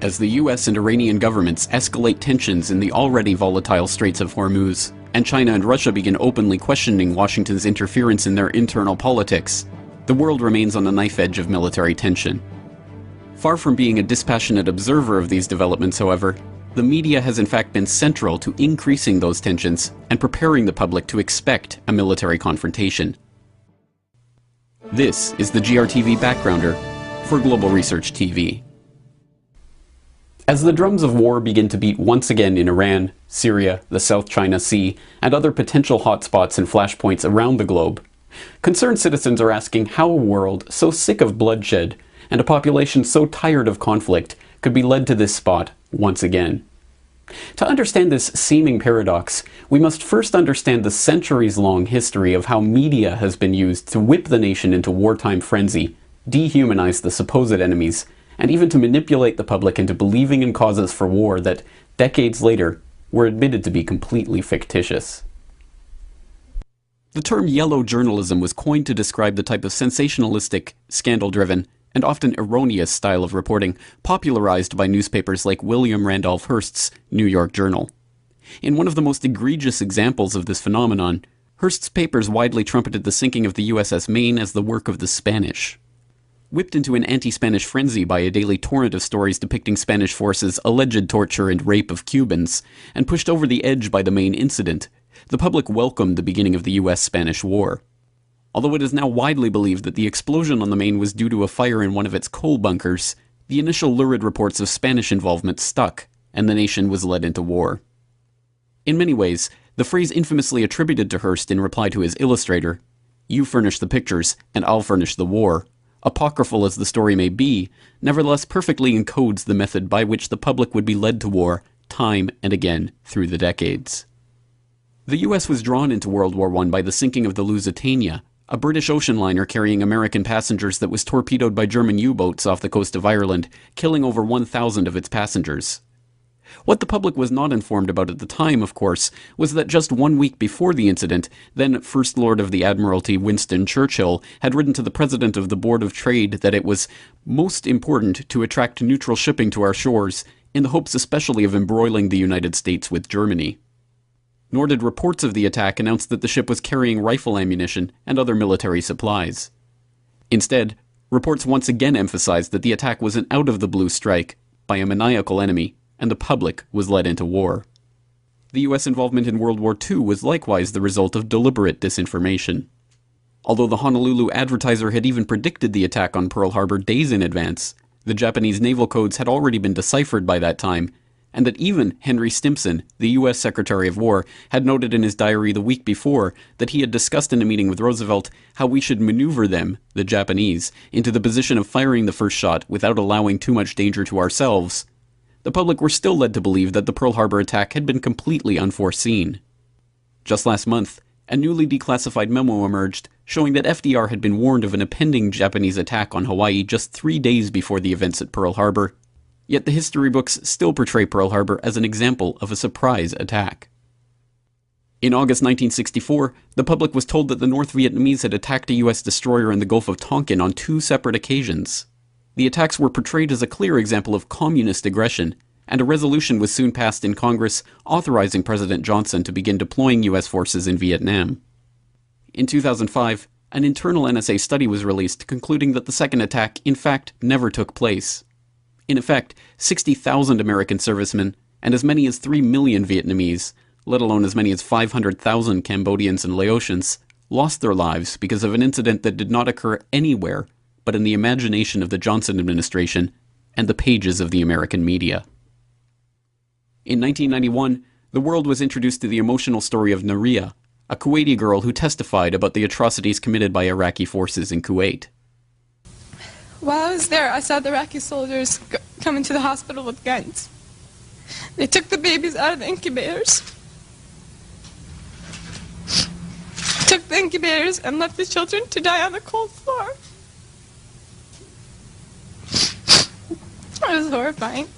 as the US and Iranian governments escalate tensions in the already volatile Straits of Hormuz, and China and Russia begin openly questioning Washington's interference in their internal politics, the world remains on the knife edge of military tension. Far from being a dispassionate observer of these developments, however, the media has in fact been central to increasing those tensions and preparing the public to expect a military confrontation. This is the GRTV Backgrounder for Global Research TV. As the drums of war begin to beat once again in Iran, Syria, the South China Sea, and other potential hotspots and flashpoints around the globe, concerned citizens are asking how a world so sick of bloodshed and a population so tired of conflict could be led to this spot once again. To understand this seeming paradox, we must first understand the centuries-long history of how media has been used to whip the nation into wartime frenzy, dehumanize the supposed enemies, and even to manipulate the public into believing in causes for war that, decades later, were admitted to be completely fictitious. The term yellow journalism was coined to describe the type of sensationalistic, scandal-driven, and often erroneous style of reporting popularized by newspapers like William Randolph Hearst's New York Journal. In one of the most egregious examples of this phenomenon, Hearst's papers widely trumpeted the sinking of the USS Maine as the work of the Spanish. Whipped into an anti-Spanish frenzy by a daily torrent of stories depicting Spanish forces' alleged torture and rape of Cubans, and pushed over the edge by the Maine incident, the public welcomed the beginning of the US-Spanish War. Although it is now widely believed that the explosion on the Maine was due to a fire in one of its coal bunkers, the initial lurid reports of Spanish involvement stuck, and the nation was led into war. In many ways, the phrase infamously attributed to Hearst in reply to his illustrator, "You furnish the pictures, and I'll furnish the war," apocryphal as the story may be, nevertheless perfectly encodes the method by which the public would be led to war time and again through the decades. The US was drawn into World War I by the sinking of the Lusitania, a British ocean liner carrying American passengers that was torpedoed by German U-boats off the coast of Ireland, killing over 1,000 of its passengers. What the public was not informed about at the time, of course, was that just 1 week before the incident, then First Lord of the Admiralty Winston Churchill had written to the President of the Board of Trade that it was most important to attract neutral shipping to our shores, in the hopes especially of embroiling the United States with Germany. Nor did reports of the attack announce that the ship was carrying rifle ammunition and other military supplies. Instead, reports once again emphasized that the attack was an out-of-the-blue strike by a maniacal enemy, and the public was led into war. The US involvement in World War II was likewise the result of deliberate disinformation. Although the Honolulu Advertiser had even predicted the attack on Pearl Harbor days in advance, the Japanese naval codes had already been deciphered by that time, and that even Henry Stimson, the US Secretary of War, had noted in his diary the week before that he had discussed in a meeting with Roosevelt how we should maneuver them, the Japanese, into the position of firing the first shot without allowing too much danger to ourselves. The public were still led to believe that the Pearl Harbor attack had been completely unforeseen. Just last month, a newly declassified memo emerged showing that FDR had been warned of an impending Japanese attack on Hawaii just 3 days before the events at Pearl Harbor, yet the history books still portray Pearl Harbor as an example of a surprise attack. In August 1964, the public was told that the North Vietnamese had attacked a US destroyer in the Gulf of Tonkin on 2 separate occasions. The attacks were portrayed as a clear example of communist aggression, and a resolution was soon passed in Congress authorizing President Johnson to begin deploying US forces in Vietnam. In 2005, an internal NSA study was released concluding that the second attack, in fact, never took place. In effect, 60,000 American servicemen and as many as 3 million Vietnamese, let alone as many as 500,000 Cambodians and Laotians, lost their lives because of an incident that did not occur anywhere but in the imagination of the Johnson administration and the pages of the American media. In 1991, the world was introduced to the emotional story of Nouria, a Kuwaiti girl who testified about the atrocities committed by Iraqi forces in Kuwait. While I was there, I saw the Iraqi soldiers come into the hospital with guns. They took the babies out of the incubators, took the incubators and left the children to die on the cold floor. It was horrifying.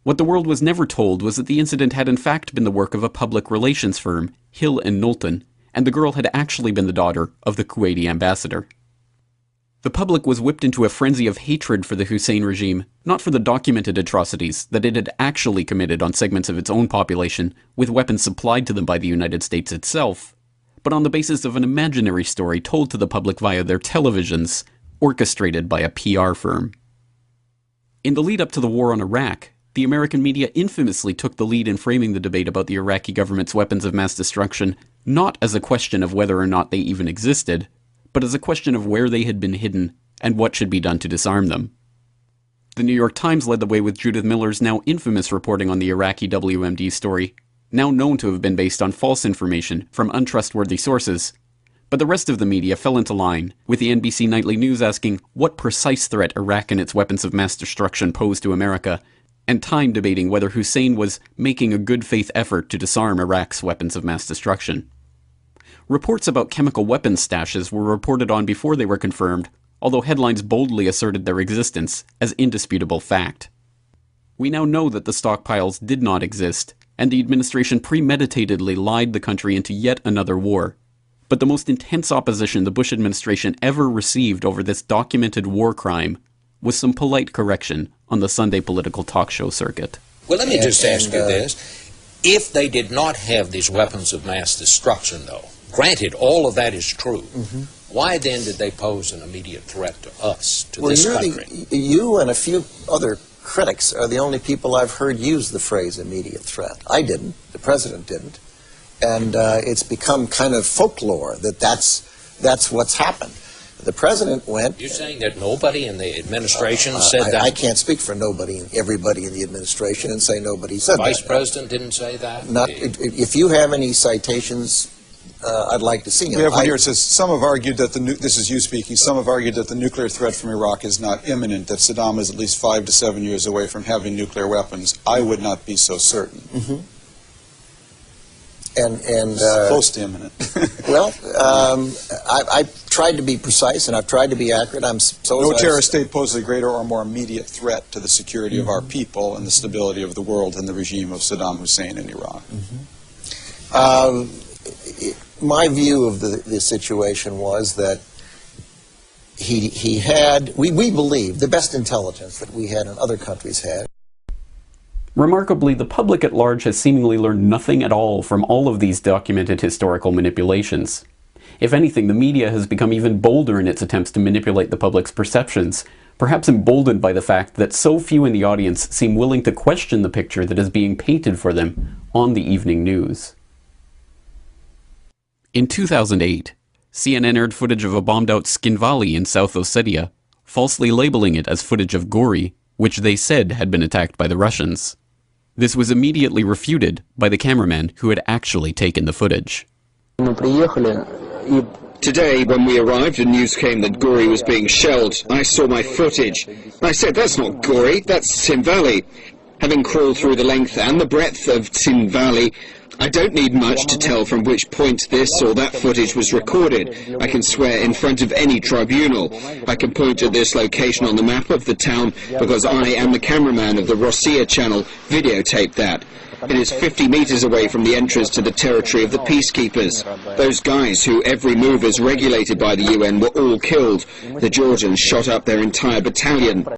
What the world was never told was that the incident had in fact been the work of a public relations firm, Hill and Knowlton, and the girl had actually been the daughter of the Kuwaiti ambassador. The public was whipped into a frenzy of hatred for the Hussein regime, not for the documented atrocities that it had actually committed on segments of its own population, with weapons supplied to them by the United States itself, but on the basis of an imaginary story told to the public via their televisions, orchestrated by a PR firm. In the lead-up to the war on Iraq, the American media infamously took the lead in framing the debate about the Iraqi government's weapons of mass destruction not as a question of whether or not they even existed, but as a question of where they had been hidden and what should be done to disarm them. The New York Times led the way with Judith Miller's now infamous reporting on the Iraqi WMD story, now known to have been based on false information from untrustworthy sources, but the rest of the media fell into line, with the NBC Nightly News asking what precise threat Iraq and its weapons of mass destruction posed to America, and Time debating whether Hussein was making a good faith effort to disarm Iraq's weapons of mass destruction. Reports about chemical weapons stashes were reported on before they were confirmed, although headlines boldly asserted their existence as indisputable fact. We now know that the stockpiles did not exist, and the administration premeditatedly lied the country into yet another war. But the most intense opposition the Bush administration ever received over this documented war crime was some polite correction on the Sunday political talk show circuit. Well, let me just ask you this. If they did not have these weapons of mass destruction, though, granted, all of that is true, why then did they pose an immediate threat to us, to this country? You and a few other critics are the only people I've heard use the phrase immediate threat. I didn't. The president didn't. And it's become kind of folklore that that's what's happened. The president went... You're saying that nobody in the administration said that? I can't speak for nobody, everybody in the administration, and say nobody said that. Vice President didn't say that? If you have any citations, I'd like to see them. We have one here. It says, some have argued that this is you speaking, some have argued that the nuclear threat from Iraq is not imminent, that Saddam is at least 5 to 7 years away from having nuclear weapons. I would not be so certain. Close to imminent. Well, I've tried to be precise and I've tried to be accurate. No terrorist state poses a greater or more immediate threat to the security of our people and the stability of the world than the regime of Saddam Hussein in Iraq. My view of the situation was that he had, we believe, the best intelligence that we had and other countries had. Remarkably, the public at large has seemingly learned nothing at all from all of these documented historical manipulations. If anything, the media has become even bolder in its attempts to manipulate the public's perceptions, perhaps emboldened by the fact that so few in the audience seem willing to question the picture that is being painted for them on the evening news. In 2008, CNN aired footage of a bombed-out Skinvali in South Ossetia, falsely labeling it as footage of Gori, which they said had been attacked by the Russians. This was immediately refuted by the cameraman who had actually taken the footage. Today, when we arrived and news came that Gori was being shelled, I saw my footage. I said, that's not Gori, that's Tsinvali. Having crawled through the length and the breadth of Tsinvali, I don't need much to tell from which point this or that footage was recorded. I can swear in front of any tribunal. I can point to this location on the map of the town because I am the cameraman of the Rossiya channel videotaped that. It is 50 meters away from the entrance to the territory of the peacekeepers. Those guys who every move is regulated by the UN were all killed. The Georgians shot up their entire battalion.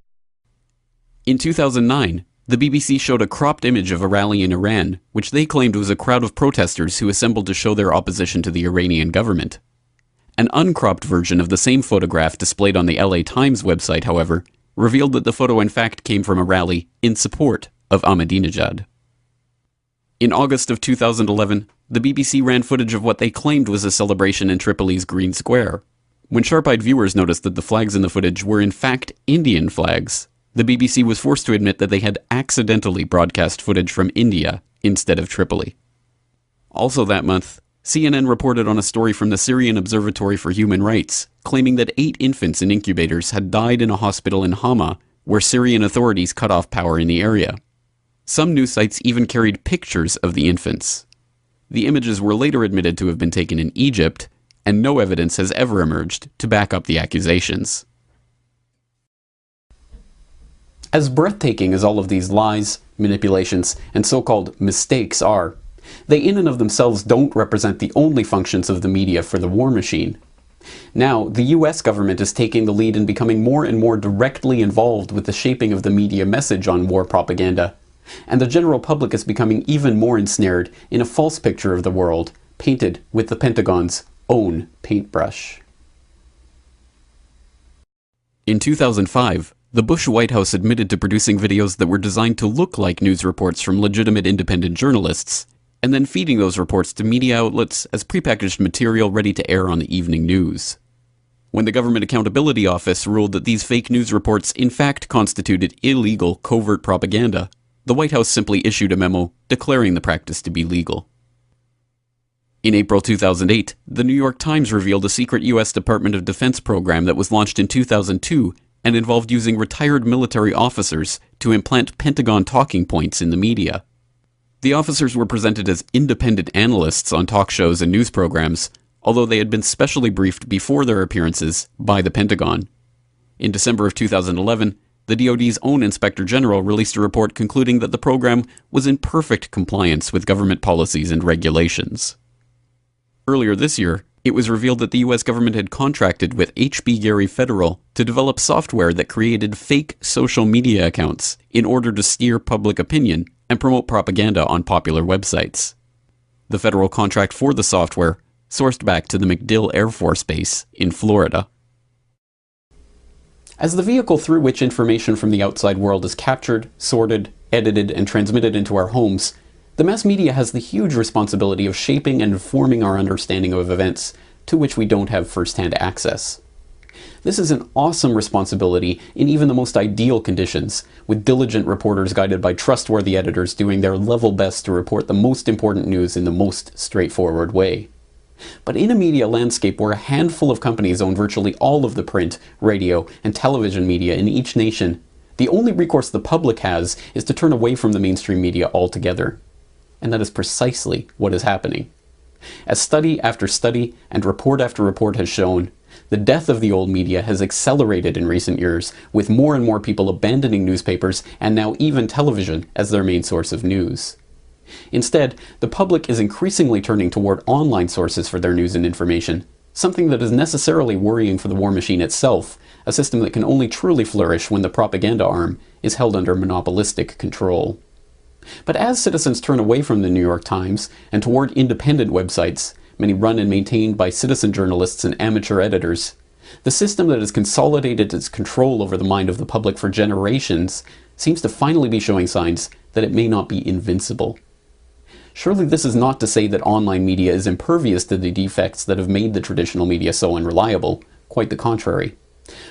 In 2009, the BBC showed a cropped image of a rally in Iran, which they claimed was a crowd of protesters who assembled to show their opposition to the Iranian government. An uncropped version of the same photograph displayed on the LA Times website, however, revealed that the photo in fact came from a rally in support of Ahmadinejad. In August of 2011, the BBC ran footage of what they claimed was a celebration in Tripoli's Green Square. When sharp-eyed viewers noticed that the flags in the footage were in fact Indian flags, the BBC was forced to admit that they had accidentally broadcast footage from India instead of Tripoli. Also that month, CNN reported on a story from the Syrian Observatory for Human Rights, claiming that 8 infants in incubators had died in a hospital in Hama, where Syrian authorities cut off power in the area. Some news sites even carried pictures of the infants. The images were later admitted to have been taken in Egypt, and no evidence has ever emerged to back up the accusations. As breathtaking as all of these lies, manipulations, and so-called mistakes are, they in and of themselves don't represent the only functions of the media for the war machine. Now, the US government is taking the lead in becoming more and more directly involved with the shaping of the media message on war propaganda, and the general public is becoming even more ensnared in a false picture of the world, painted with the Pentagon's own paintbrush. In 2005, the Bush White House admitted to producing videos that were designed to look like news reports from legitimate independent journalists, and then feeding those reports to media outlets as prepackaged material ready to air on the evening news. When the Government Accountability Office ruled that these fake news reports in fact constituted illegal covert propaganda, the White House simply issued a memo declaring the practice to be legal. In April 2008, the New York Times revealed a secret U.S. Department of Defense program that was launched in 2002 and involved using retired military officers to implant Pentagon talking points in the media. The officers were presented as independent analysts on talk shows and news programs, although they had been specially briefed before their appearances by the Pentagon. In December of 2011, the DoD's own Inspector General released a report concluding that the program was in perfect compliance with government policies and regulations. Earlier this year, it was revealed that the US government had contracted with H.B. Gary Federal to develop software that created fake social media accounts in order to steer public opinion and promote propaganda on popular websites. The federal contract for the software sourced back to the MacDill Air Force Base in Florida. As the vehicle through which information from the outside world is captured, sorted, edited, and transmitted into our homes, the mass media has the huge responsibility of shaping and informing our understanding of events to which we don't have first-hand access. This is an awesome responsibility in even the most ideal conditions, with diligent reporters guided by trustworthy editors doing their level best to report the most important news in the most straightforward way. But in a media landscape where a handful of companies own virtually all of the print, radio, and television media in each nation, the only recourse the public has is to turn away from the mainstream media altogether. And that is precisely what is happening. As study after study and report after report has shown, the death of the old media has accelerated in recent years, with more and more people abandoning newspapers and now even television as their main source of news. Instead, the public is increasingly turning toward online sources for their news and information, something that is necessarily worrying for the war machine itself, a system that can only truly flourish when the propaganda arm is held under monopolistic control. But as citizens turn away from the New York Times and toward independent websites, many run and maintained by citizen journalists and amateur editors, the system that has consolidated its control over the mind of the public for generations seems to finally be showing signs that it may not be invincible. Surely this is not to say that online media is impervious to the defects that have made the traditional media so unreliable, quite the contrary.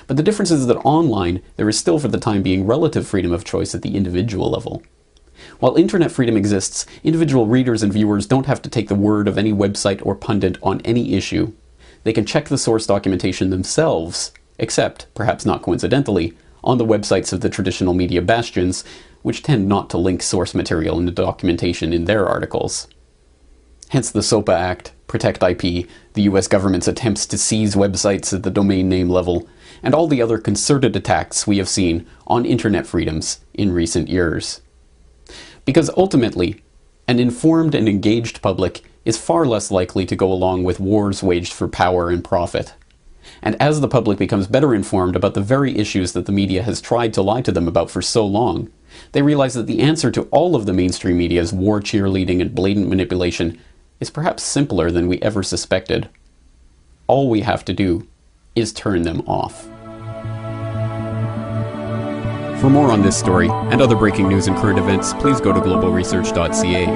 But the difference is that online, there is still for the time being relative freedom of choice at the individual level. While internet freedom exists, individual readers and viewers don't have to take the word of any website or pundit on any issue. They can check the source documentation themselves, except, perhaps not coincidentally, on the websites of the traditional media bastions, which tend not to link source material and documentation in their articles. Hence the SOPA Act, Protect IP, the US government's attempts to seize websites at the domain name level, and all the other concerted attacks we have seen on internet freedoms in recent years. Because ultimately, an informed and engaged public is far less likely to go along with wars waged for power and profit. And as the public becomes better informed about the very issues that the media has tried to lie to them about for so long, they realize that the answer to all of the mainstream media's war cheerleading and blatant manipulation is perhaps simpler than we ever suspected. All we have to do is turn them off. For more on this story and other breaking news and current events, please go to globalresearch.ca.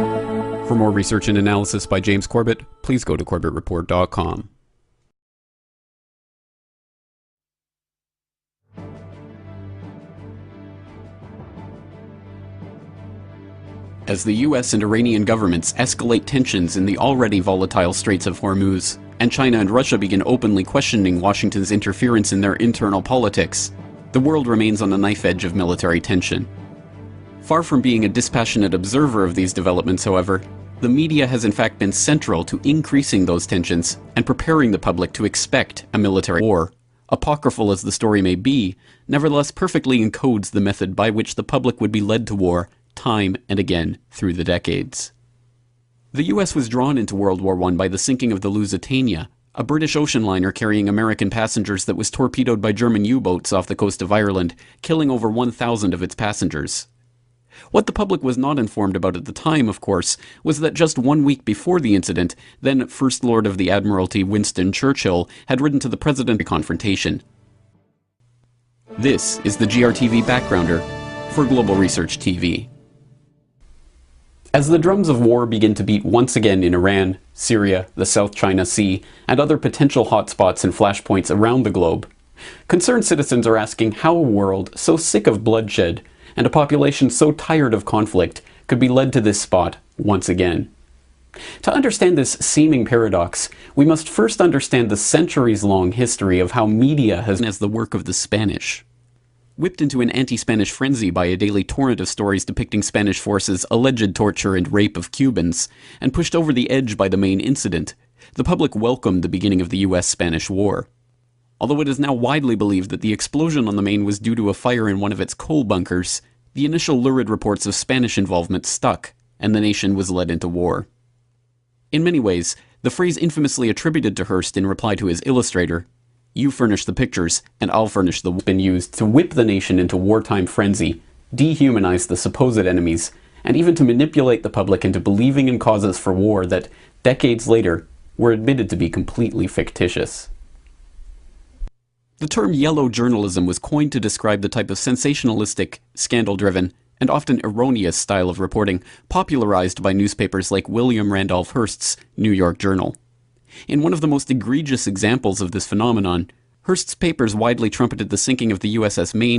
For more research and analysis by James Corbett, please go to CorbettReport.com. As the US and Iranian governments escalate tensions in the already volatile Straits of Hormuz, and China and Russia begin openly questioning Washington's interference in their internal politics, the world remains on the knife edge of military tension. Far from being a dispassionate observer of these developments, however, the media has in fact been central to increasing those tensions and preparing the public to expect a military war. Apocryphal as the story may be, nevertheless perfectly encodes the method by which the public would be led to war time and again through the decades. The US was drawn into World War I by the sinking of the Lusitania, a British ocean liner carrying American passengers that was torpedoed by German U-boats off the coast of Ireland, killing over 1,000 of its passengers. What the public was not informed about at the time, of course, was that just 1 week before the incident, then First Lord of the Admiralty Winston Churchill had written to the President confrontation. This is the GRTV Backgrounder for Global Research TV. As the drums of war begin to beat once again in Iran, Syria, the South China Sea, and other potential hotspots and flashpoints around the globe, concerned citizens are asking how a world so sick of bloodshed and a population so tired of conflict could be led to this spot once again. To understand this seeming paradox, we must first understand the centuries-long history of how media has as the work of the Spanish. Whipped into an anti-Spanish frenzy by a daily torrent of stories depicting Spanish forces' alleged torture and rape of Cubans, and pushed over the edge by the main incident, the public welcomed the beginning of the US-Spanish War. Although it is now widely believed that the explosion on the Main was due to a fire in one of its coal bunkers, the initial lurid reports of Spanish involvement stuck, and the nation was led into war. In many ways, the phrase infamously attributed to Hearst in reply to his illustrator, "You furnish the pictures, and I'll furnish the," been used to whip the nation into wartime frenzy, dehumanize the supposed enemies, and even to manipulate the public into believing in causes for war that, decades later, were admitted to be completely fictitious. The term yellow journalism was coined to describe the type of sensationalistic, scandal-driven, and often erroneous style of reporting popularized by newspapers like William Randolph Hearst's New York Journal. In one of the most egregious examples of this phenomenon, Hearst's papers widely trumpeted the sinking of the USS Maine